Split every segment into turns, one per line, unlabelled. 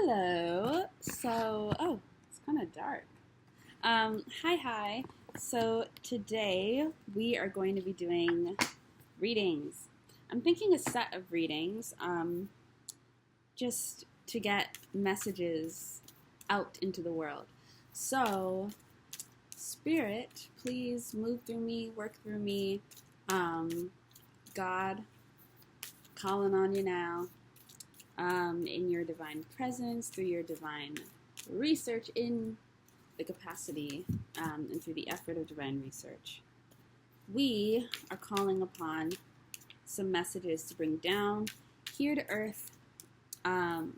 Hello. It's kind of dark. Hi. So today we are going to be doing readings. I'm thinking a set of readings, just to get messages out into the world. So, Spirit, please move through me, work through me. God, calling on you now. In your divine presence, through your divine research in the capacity, and through the effort of divine research. We are calling upon some messages to bring down here to earth, to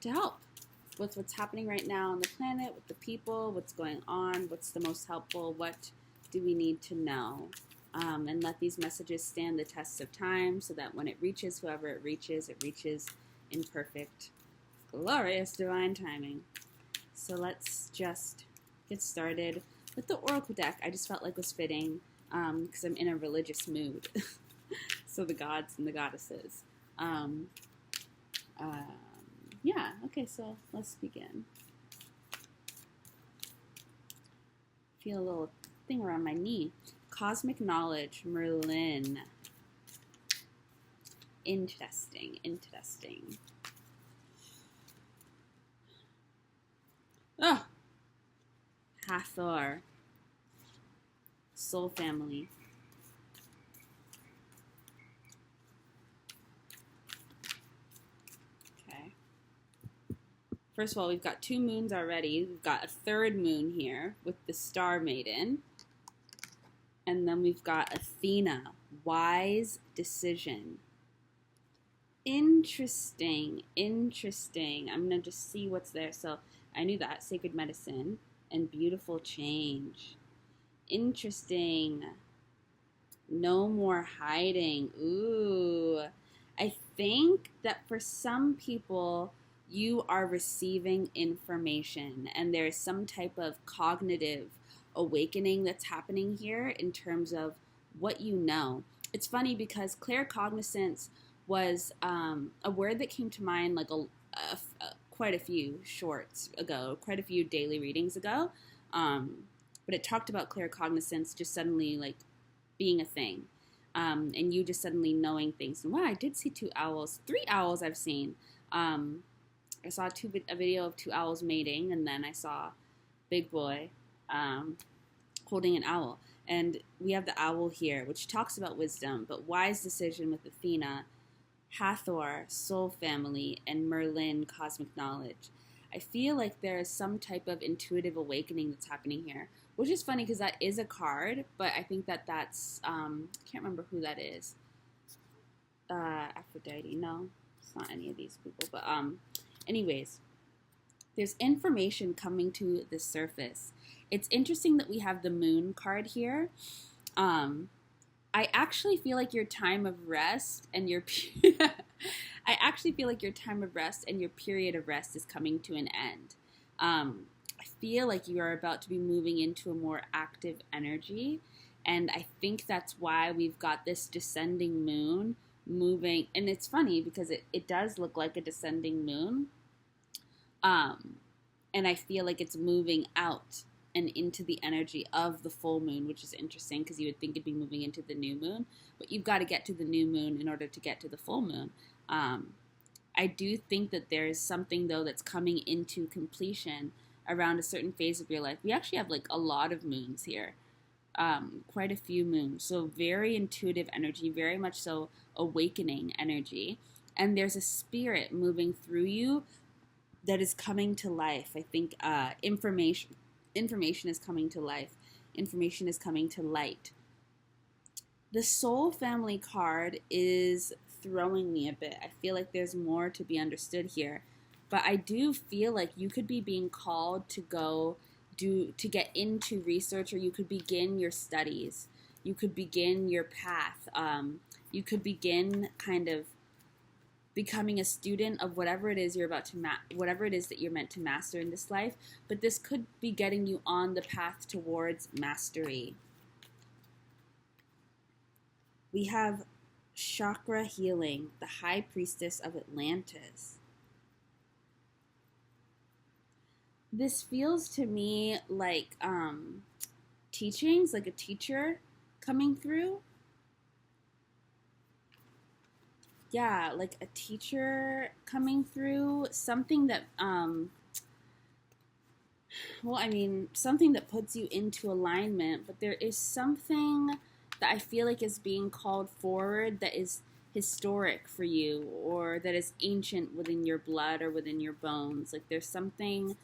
help with what's happening right now on the planet, with the people, what's going on, what's the most helpful, what do we need to know. And let these messages stand the test of time so that when it reaches whoever it reaches in perfect, glorious divine timing. So let's just get started with the Oracle deck. I just felt like was fitting because I'm in a religious mood. So the gods and the goddesses. Okay, so let's begin. Feel a little thing around my knee. Cosmic knowledge, Merlin. Interesting. Oh, Hathor. Soul family. Okay. First of all, we've got 2 moons already. We've got a 3rd moon here with the Star Maiden. And then we've got Athena. Wise decision. Interesting. I'm going to just see what's there. So I knew that. Sacred medicine and beautiful change. Interesting. No more hiding. Ooh. I think that for some people, you are receiving information and there's some type of cognitive awakening that's happening here in terms of what you know. It's funny because claircognizance was a word that came to mind like quite a few shorts ago, quite a few daily readings ago. But it talked about claircognizance just suddenly like being a thing, and you just suddenly knowing things. And wow, I did see 2 owls, 3 owls I've seen. I saw a video of 2 owls mating, and then I saw Big Boy holding an owl. And we have the owl here, which talks about wisdom, but wise decision with Athena, Hathor, soul family, and Merlin, cosmic knowledge. I feel like there is some type of intuitive awakening that's happening here, which is funny because that is a card, but I think that's, I can't remember who that is. Aphrodite, no, it's not any of these people, but anyways, there's information coming to the surface. It's interesting that we have the moon card here. I actually feel like your time of rest and your period of rest is coming to an end. I feel like you are about to be moving into a more active energy, and I think that's why we've got this descending moon moving. And it's funny because it does look like a descending moon, and I feel like it's moving out and into the energy of the full moon, which is interesting because you would think it'd be moving into the new moon, but you've got to get to the new moon in order to get to the full moon. I do think that there's something, though, that's coming into completion around a certain phase of your life. We actually have, like, a lot of moons here, quite a few moons. So very intuitive energy, very much so awakening energy. And there's a spirit moving through you that is coming to life. I think information is coming to life. Information is coming to light. The soul family card is throwing me a bit. I feel like there's more to be understood here. But I do feel like you could be being called to get into research, or you could begin your studies. You could begin your path. You could begin kind of becoming a student of whatever it is you're about to whatever it is that you're meant to master in this life, but this could be getting you on the path towards mastery. We have chakra healing, the high priestess of Atlantis. This feels to me like teachings, like a teacher coming through. Yeah, like a teacher coming through, something that well, I mean, something that puts you into alignment, but there is something that I feel like is being called forward that is historic for you, or that is ancient within your blood or within your bones. Like there's something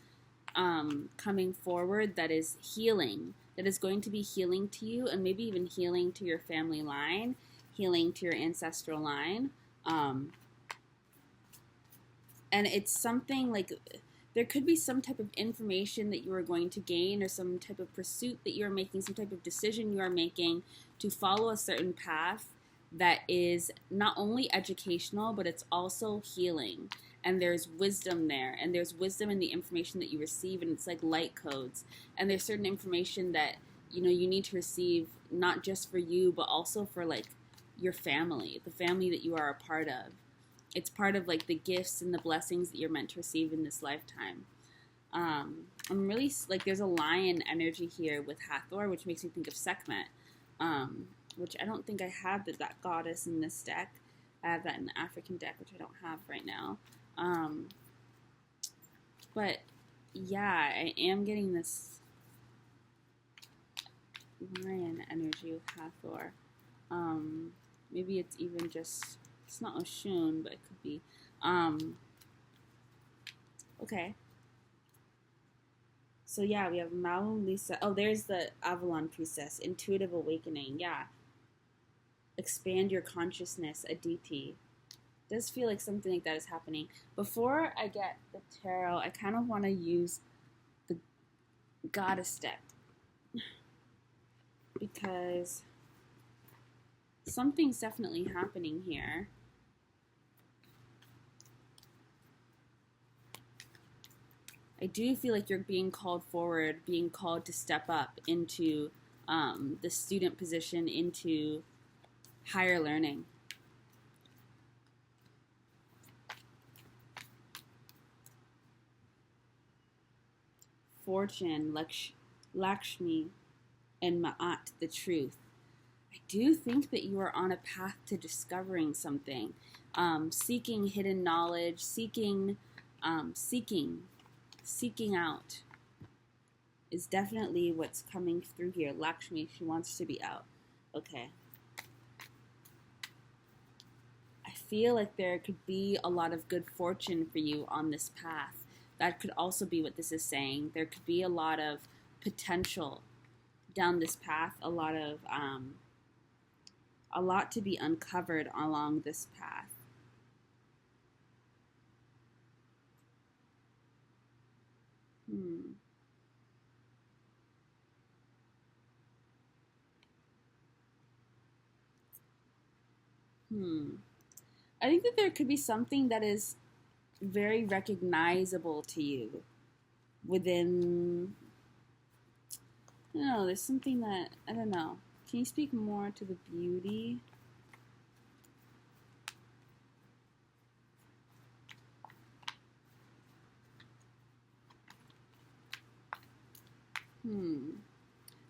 coming forward that is healing, that is going to be healing to you, and maybe even healing to your family line, healing to your ancestral line. Um, and it's something like there could be some type of information that you are going to gain, or some type of pursuit that you are making, some type of decision you are making to follow a certain path that is not only educational, but it's also healing. And there's wisdom there, and there's wisdom in the information that you receive, and it's like light codes. And there's certain information that you need to receive, not just for you, but also for like your family, the family that you are a part of. It's part of like the gifts and the blessings that you're meant to receive in this lifetime. I'm really like, there's a lion energy here with Hathor, which makes me think of Sekhmet, which I don't think I have that goddess in this deck. I have that in the African deck, which I don't have right now. But yeah, I am getting this lion energy with Hathor. Maybe it's even just, it's not Oshun, but it could be. Okay. So yeah, we have Malum Lisa. Oh, there's the Avalon Priestess. Intuitive Awakening. Yeah. Expand your consciousness, Aditi. Does feel like something like that is happening. Before I get the tarot, I kind of want to use the goddess deck, because something's definitely happening here. I do feel like you're being called forward, being called to step up into the student position, into higher learning. Fortune, Lakshmi, and Ma'at, the truth. I do think that you are on a path to discovering something, seeking hidden knowledge, seeking out is definitely what's coming through here. Lakshmi, she wants to be out. Okay. I feel like there could be a lot of good fortune for you on this path. That could also be what this is saying. There could be a lot of potential down this path, a lot to be uncovered along this path. I think that there could be something that is very recognizable to you within, I don't know, there's something that, I don't know. Can you speak more to the beauty?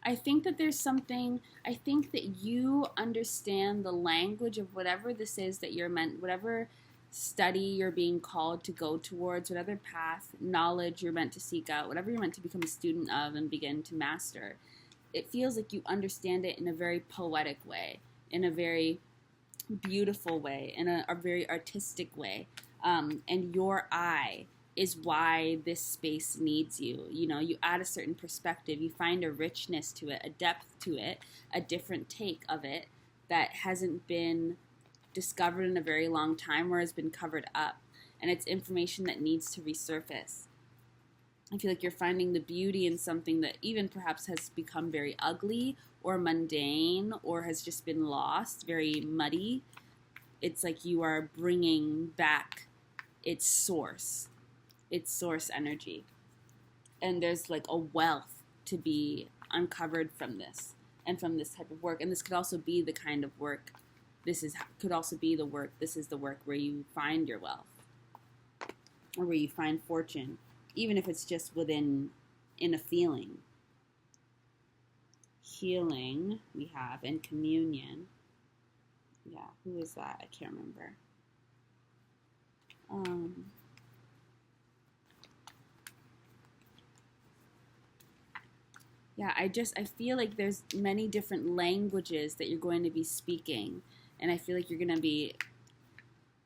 I think that there's something, I think that you understand the language of whatever this is that you're meant, whatever study you're being called to go towards, whatever path, knowledge you're meant to seek out, whatever you're meant to become a student of and begin to master. It feels like you understand it in a very poetic way, in a very beautiful way, in a very artistic way. And your eye is why this space needs you. You add a certain perspective, you find a richness to it, a depth to it, a different take of it that hasn't been discovered in a very long time, or has been covered up. And it's information that needs to resurface. I feel like you're finding the beauty in something that even perhaps has become very ugly or mundane, or has just been lost, very muddy. It's like you are bringing back its source energy. And there's like a wealth to be uncovered from this, and from this type of work. And this could also be the kind of work, could also be the work, this is the work where you find your wealth, or where you find fortune. even if it's just in a feeling. Healing we have, and communion. Yeah, who is that? I can't remember. Yeah, I feel like there's many different languages that you're going to be speaking, and I feel like you're going to be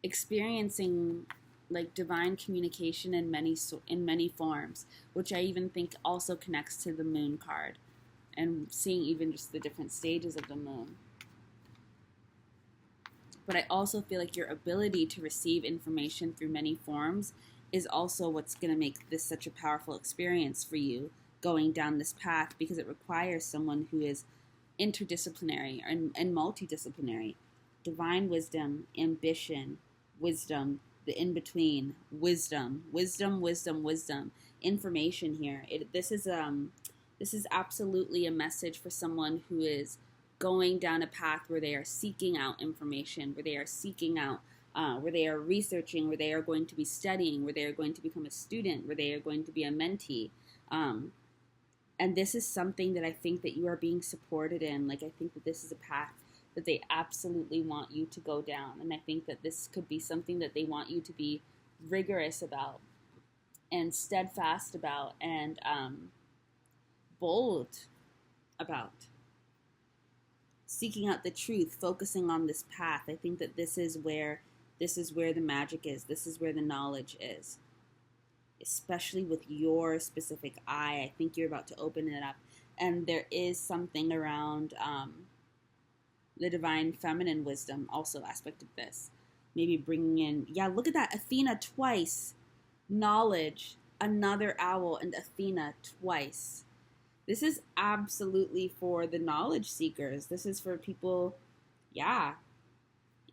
experiencing like divine communication in many forms, which I even think also connects to the moon card and seeing even just the different stages of the moon. But I also feel like your ability to receive information through many forms is also what's going to make this such a powerful experience for you going down this path, because it requires someone who is interdisciplinary and multidisciplinary. Divine wisdom, ambition, wisdom, the in between, wisdom, wisdom, wisdom, wisdom, information here. This is absolutely a message for someone who is going down a path where they are seeking out information, where they are seeking out, where they are researching, where they are going to be studying, where they are going to become a student, where they are going to be a mentee. And this is something that I think that you are being supported in. Like, I think that this is a path that they absolutely want you to go down. And I think that this could be something that they want you to be rigorous about and steadfast about and bold about. Seeking out the truth, focusing on this path. I think that this is where the magic is. This is where the knowledge is. Especially with your specific eye. I think you're about to open it up. And there is something around the divine feminine wisdom also aspect of this. Maybe bringing in, yeah, look at that, Athena twice. Knowledge, another owl, and Athena twice. This is absolutely for the knowledge seekers. This is for people, yeah.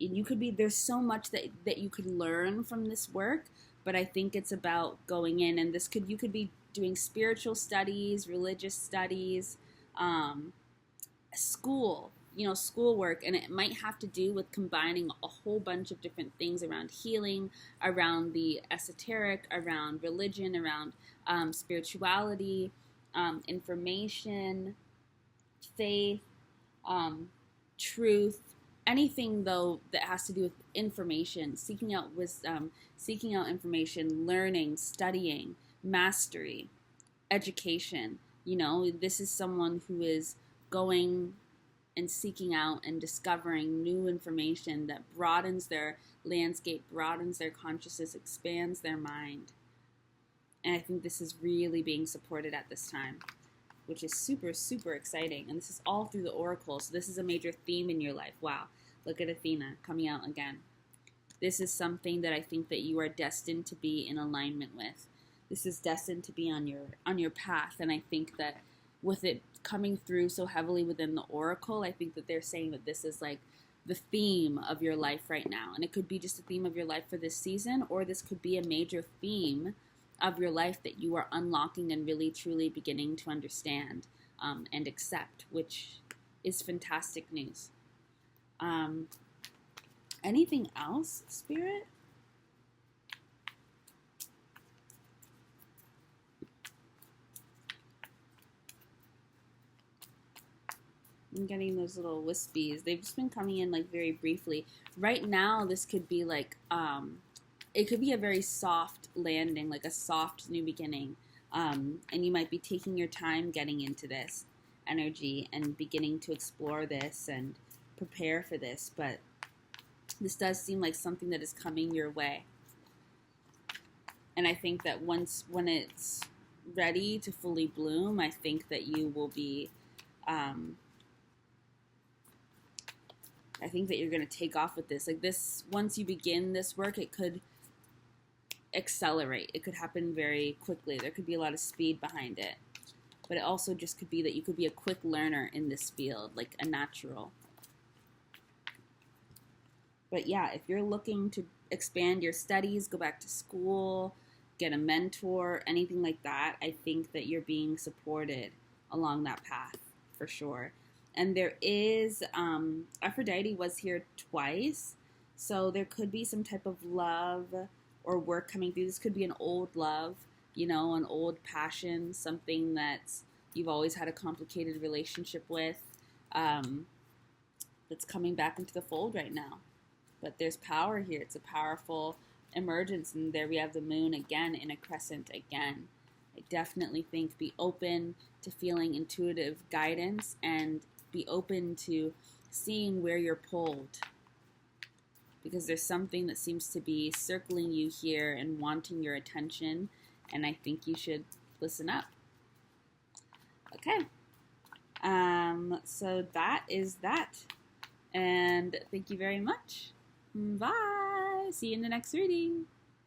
And you could be, there's so much that you could learn from this work, but I think it's about going in, and you could be doing spiritual studies, religious studies, schoolwork, and it might have to do with combining a whole bunch of different things around healing, around the esoteric, around religion, around spirituality, information, faith, truth, anything though that has to do with information, seeking out wisdom, seeking out information, learning, studying, mastery, education. This is someone who is going and seeking out and discovering new information that broadens their landscape, broadens their consciousness, expands their mind. And I think this is really being supported at this time, which is super, super exciting. And this is all through the oracle. So this is a major theme in your life. Wow. Look at Athena coming out again. This is something that I think that you are destined to be in alignment with. This is destined to be on your path. And I think that with it coming through so heavily within the oracle, I think that they're saying that this is like the theme of your life right now. And it could be just a theme of your life for this season, or this could be a major theme of your life that you are unlocking and really truly beginning to understand and accept, which is fantastic news. Anything else, Spirit? I'm getting those little wispies. They've just been coming in like very briefly. Right now, this could be like it could be a very soft landing, like a soft new beginning. And you might be taking your time getting into this energy and beginning to explore this and prepare for this. But this does seem like something that is coming your way. And I think that when it's ready to fully bloom, I think that you will be, I think that you're going to take off with this. Like this, once you begin this work, it could accelerate. It could happen very quickly. There could be a lot of speed behind it. But it also just could be that you could be a quick learner in this field, like a natural. But yeah, if you're looking to expand your studies, go back to school, get a mentor, anything like that, I think that you're being supported along that path for sure. And there is, Aphrodite was here twice, so there could be some type of love or work coming through. This could be an old love an old passion, something that you've always had a complicated relationship with, that's coming back into the fold right now. But there's power here. It's a powerful emergence, and there we have the moon again in a crescent again. I definitely think be open to feeling intuitive guidance and be open to seeing where you're pulled, because there's something that seems to be circling you here and wanting your attention, and I think you should listen up. Okay. So that is that. And thank you very much. Bye. See you in the next reading.